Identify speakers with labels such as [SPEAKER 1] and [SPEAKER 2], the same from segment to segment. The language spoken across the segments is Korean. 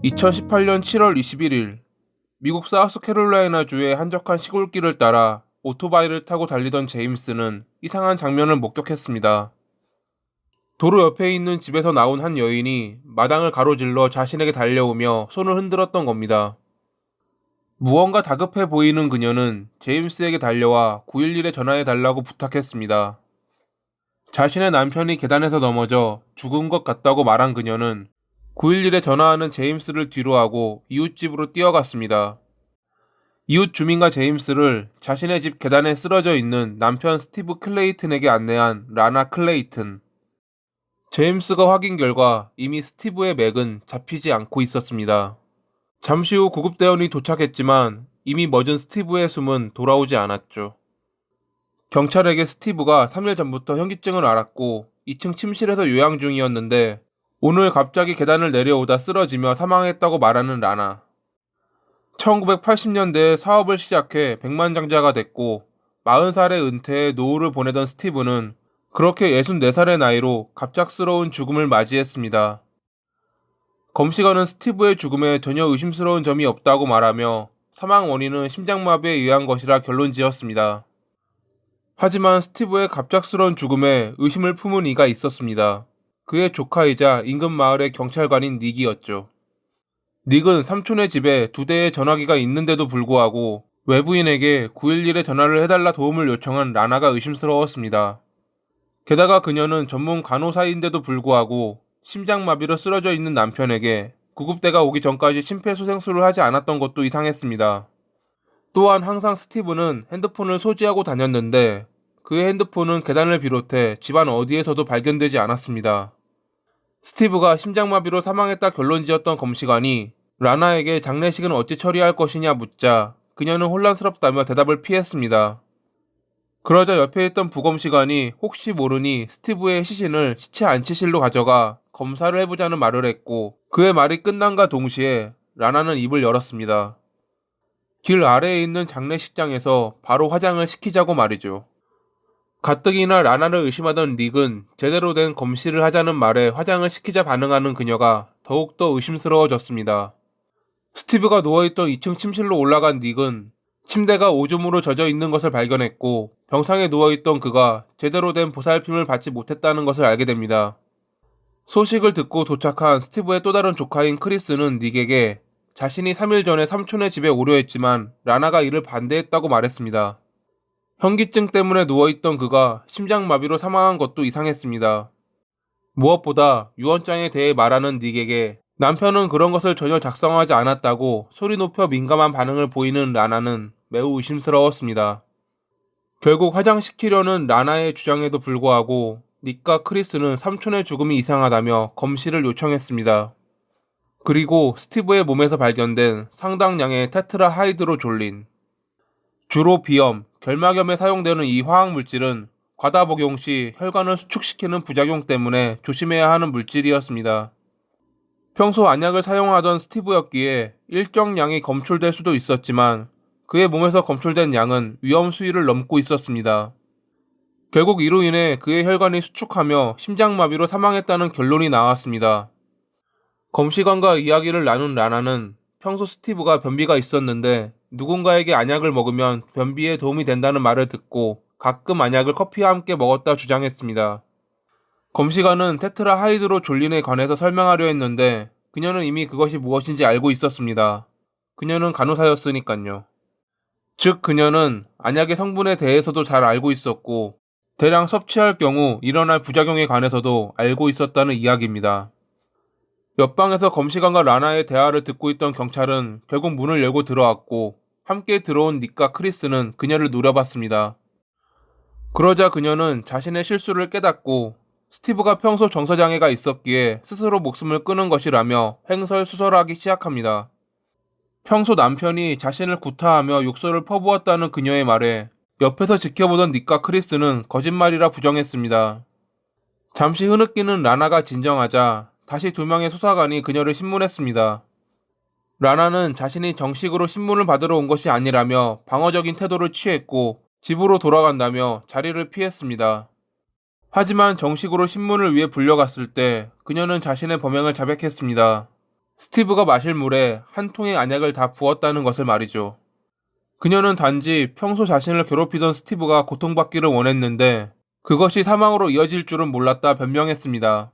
[SPEAKER 1] 2018년 7월 21일, 미국 사우스캐롤라이나주의 한적한 시골길을 따라 오토바이를 타고 달리던 제임스는 이상한 장면을 목격했습니다. 도로 옆에 있는 집에서 나온 한 여인이 마당을 가로질러 자신에게 달려오며 손을 흔들었던 겁니다. 무언가 다급해 보이는 그녀는 제임스에게 달려와 911에 전화해달라고 부탁했습니다. 자신의 남편이 계단에서 넘어져 죽은 것 같다고 말한 그녀는 911에 전화하는 제임스를 뒤로하고 이웃집으로 뛰어갔습니다. 이웃 주민과 제임스를 자신의 집 계단에 쓰러져 있는 남편 스티브 클레이튼에게 안내한 라나 클레이튼. 제임스가 확인 결과 이미 스티브의 맥은 잡히지 않고 있었습니다. 잠시 후 구급대원이 도착했지만 이미 멎은 스티브의 숨은 돌아오지 않았죠. 경찰에게 스티브가 3일 전부터 현기증을 앓았고 2층 침실에서 요양 중이었는데 오늘 갑자기 계단을 내려오다 쓰러지며 사망했다고 말하는 라나. 1980년대에 사업을 시작해 백만장자가 됐고 40살의 은퇴에 노후를 보내던 스티브는 그렇게 64살의 나이로 갑작스러운 죽음을 맞이했습니다. 검시관은 스티브의 죽음에 전혀 의심스러운 점이 없다고 말하며 사망 원인은 심장마비에 의한 것이라 결론 지었습니다. 하지만 스티브의 갑작스러운 죽음에 의심을 품은 이가 있었습니다. 그의 조카이자 인근 마을의 경찰관인 닉이었죠. 닉은 삼촌의 집에 2대의 전화기가 있는데도 불구하고 외부인에게 911에 전화를 해달라 도움을 요청한 라나가 의심스러웠습니다. 게다가 그녀는 전문 간호사인데도 불구하고 심장마비로 쓰러져 있는 남편에게 구급대가 오기 전까지 심폐소생술을 하지 않았던 것도 이상했습니다. 또한 항상 스티브는 핸드폰을 소지하고 다녔는데 그의 핸드폰은 계단을 비롯해 집안 어디에서도 발견되지 않았습니다. 스티브가 심장마비로 사망했다 결론지었던 검시관이 라나에게 장례식은 어찌 처리할 것이냐 묻자 그녀는 혼란스럽다며 대답을 피했습니다. 그러자 옆에 있던 부검시관이 혹시 모르니 스티브의 시신을 시체 안치실로 가져가 검사를 해보자는 말을 했고 그의 말이 끝난과 동시에 라나는 입을 열었습니다. 길 아래에 있는 장례식장에서 바로 화장을 시키자고 말이죠. 가뜩이나 라나를 의심하던 닉은 제대로 된 검시를 하자는 말에 화장을 시키자 반응하는 그녀가 더욱더 의심스러워졌습니다. 스티브가 누워있던 2층 침실로 올라간 닉은 침대가 오줌으로 젖어 있는 것을 발견했고 병상에 누워있던 그가 제대로 된 보살핌을 받지 못했다는 것을 알게 됩니다. 소식을 듣고 도착한 스티브의 또 다른 조카인 크리스는 닉에게 자신이 3일 전에 삼촌의 집에 오려 했지만 라나가 이를 반대했다고 말했습니다. 현기증 때문에 누워있던 그가 심장마비로 사망한 것도 이상했습니다. 무엇보다 유언장에 대해 말하는 닉에게 남편은 그런 것을 전혀 작성하지 않았다고 소리 높여 민감한 반응을 보이는 라나는 매우 의심스러웠습니다. 결국 화장시키려는 라나의 주장에도 불구하고 닉과 크리스는 삼촌의 죽음이 이상하다며 검시를 요청했습니다. 그리고 스티브의 몸에서 발견된 상당량의 테트라하이드로졸린, 주로 비염, 결막염에 사용되는 이 화학물질은 과다 복용 시 혈관을 수축시키는 부작용 때문에 조심해야 하는 물질이었습니다. 평소 안약을 사용하던 스티브였기에 일정량이 검출될 수도 있었지만 그의 몸에서 검출된 양은 위험 수위를 넘고 있었습니다. 결국 이로 인해 그의 혈관이 수축하며 심장마비로 사망했다는 결론이 나왔습니다. 검시관과 이야기를 나눈 라나는 평소 스티브가 변비가 있었는데 누군가에게 안약을 먹으면 변비에 도움이 된다는 말을 듣고 가끔 안약을 커피와 함께 먹었다 주장했습니다. 검시관은 테트라하이드로졸린에 관해서 설명하려 했는데 그녀는 이미 그것이 무엇인지 알고 있었습니다. 그녀는 간호사였으니깐요. 즉 그녀는 안약의 성분에 대해서도 잘 알고 있었고 대량 섭취할 경우 일어날 부작용에 관해서도 알고 있었다는 이야기입니다. 옆방에서 검시관과 라나의 대화를 듣고 있던 경찰은 결국 문을 열고 들어왔고 함께 들어온 닉과 크리스는 그녀를 노려봤습니다. 그러자 그녀는 자신의 실수를 깨닫고 스티브가 평소 정서장애가 있었기에 스스로 목숨을 끊은 것이라며 횡설수설하기 시작합니다. 평소 남편이 자신을 구타하며 욕설을 퍼부었다는 그녀의 말에 옆에서 지켜보던 닉과 크리스는 거짓말이라 부정했습니다. 잠시 흐느끼는 라나가 진정하자 다시 2명의 수사관이 그녀를 신문했습니다. 라나는 자신이 정식으로 신문을 받으러 온 것이 아니라며 방어적인 태도를 취했고 집으로 돌아간다며 자리를 피했습니다. 하지만 정식으로 신문을 위해 불려갔을 때 그녀는 자신의 범행을 자백했습니다. 스티브가 마실 물에 한 통의 안약을 다 부었다는 것을 말이죠. 그녀는 단지 평소 자신을 괴롭히던 스티브가 고통받기를 원했는데 그것이 사망으로 이어질 줄은 몰랐다 변명했습니다.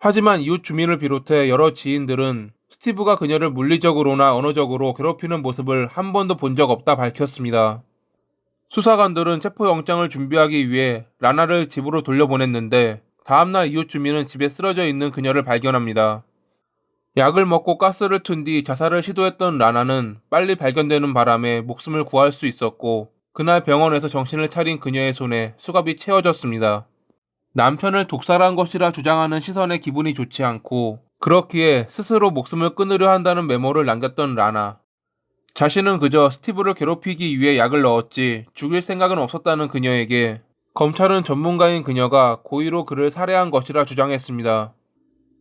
[SPEAKER 1] 하지만 이웃 주민을 비롯해 여러 지인들은 스티브가 그녀를 물리적으로나 언어적으로 괴롭히는 모습을 한 번도 본 적 없다 밝혔습니다. 수사관들은 체포영장을 준비하기 위해 라나를 집으로 돌려보냈는데 다음날 이웃 주민은 집에 쓰러져 있는 그녀를 발견합니다. 약을 먹고 가스를 튼 뒤 자살을 시도했던 라나는 빨리 발견되는 바람에 목숨을 구할 수 있었고 그날 병원에서 정신을 차린 그녀의 손에 수갑이 채워졌습니다. 남편을 독살한 것이라 주장하는 시선에 기분이 좋지 않고 그렇기에 스스로 목숨을 끊으려 한다는 메모를 남겼던 라나. 자신은 그저 스티브를 괴롭히기 위해 약을 넣었지 죽일 생각은 없었다는 그녀에게 검찰은 전문가인 그녀가 고의로 그를 살해한 것이라 주장했습니다.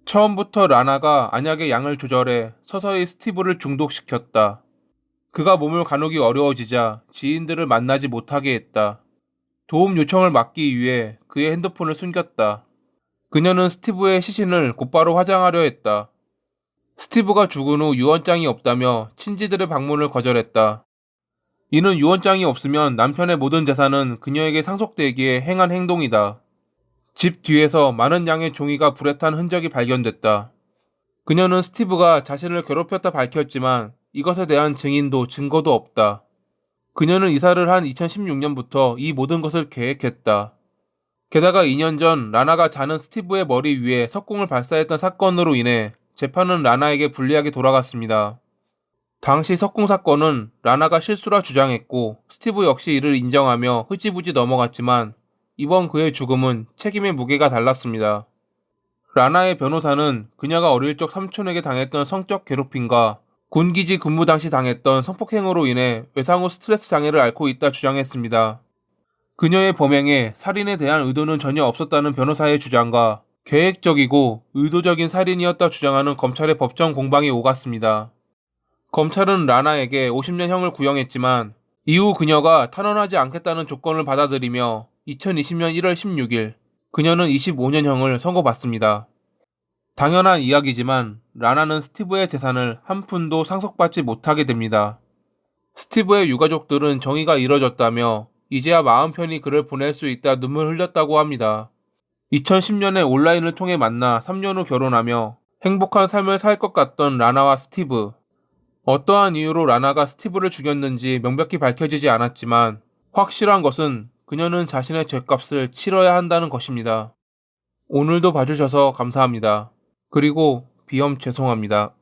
[SPEAKER 1] 처음부터 라나가 안약의 양을 조절해 서서히 스티브를 중독시켰다. 그가 몸을 가누기 어려워지자 지인들을 만나지 못하게 했다. 도움 요청을 막기 위해 그의 핸드폰을 숨겼다. 그녀는 스티브의 시신을 곧바로 화장하려 했다. 스티브가 죽은 후 유언장이 없다며 친지들의 방문을 거절했다. 이는 유언장이 없으면 남편의 모든 재산은 그녀에게 상속되기에 행한 행동이다. 집 뒤에서 많은 양의 종이가 불에 탄 흔적이 발견됐다. 그녀는 스티브가 자신을 괴롭혔다 밝혔지만 이것에 대한 증인도 증거도 없다. 그녀는 이사를 한 2016년부터 이 모든 것을 계획했다. 게다가 2년 전 라나가 자는 스티브의 머리 위에 석궁을 발사했던 사건으로 인해 재판은 라나에게 불리하게 돌아갔습니다. 당시 석궁 사건은 라나가 실수라 주장했고 스티브 역시 이를 인정하며 흐지부지 넘어갔지만 이번 그의 죽음은 책임의 무게가 달랐습니다. 라나의 변호사는 그녀가 어릴 적 삼촌에게 당했던 성적 괴롭힘과 군기지 근무 당시 당했던 성폭행으로 인해 외상 후 스트레스 장애를 앓고 있다 주장했습니다. 그녀의 범행에 살인에 대한 의도는 전혀 없었다는 변호사의 주장과 계획적이고 의도적인 살인이었다 주장하는 검찰의 법정 공방이 오갔습니다. 검찰은 라나에게 50년형을 구형했지만 이후 그녀가 탄원하지 않겠다는 조건을 받아들이며 2020년 1월 16일 그녀는 25년형을 선고받습니다. 당연한 이야기지만 라나는 스티브의 재산을 한 푼도 상속받지 못하게 됩니다. 스티브의 유가족들은 정의가 이뤄졌다며 이제야 마음 편히 그를 보낼 수 있다 눈물 흘렸다고 합니다. 2010년에 온라인을 통해 만나 3년 후 결혼하며 행복한 삶을 살 것 같던 라나와 스티브. 어떠한 이유로 라나가 스티브를 죽였는지 명백히 밝혀지지 않았지만 확실한 것은 그녀는 자신의 죗값을 치러야 한다는 것입니다. 오늘도 봐주셔서 감사합니다. 그리고 비염 죄송합니다.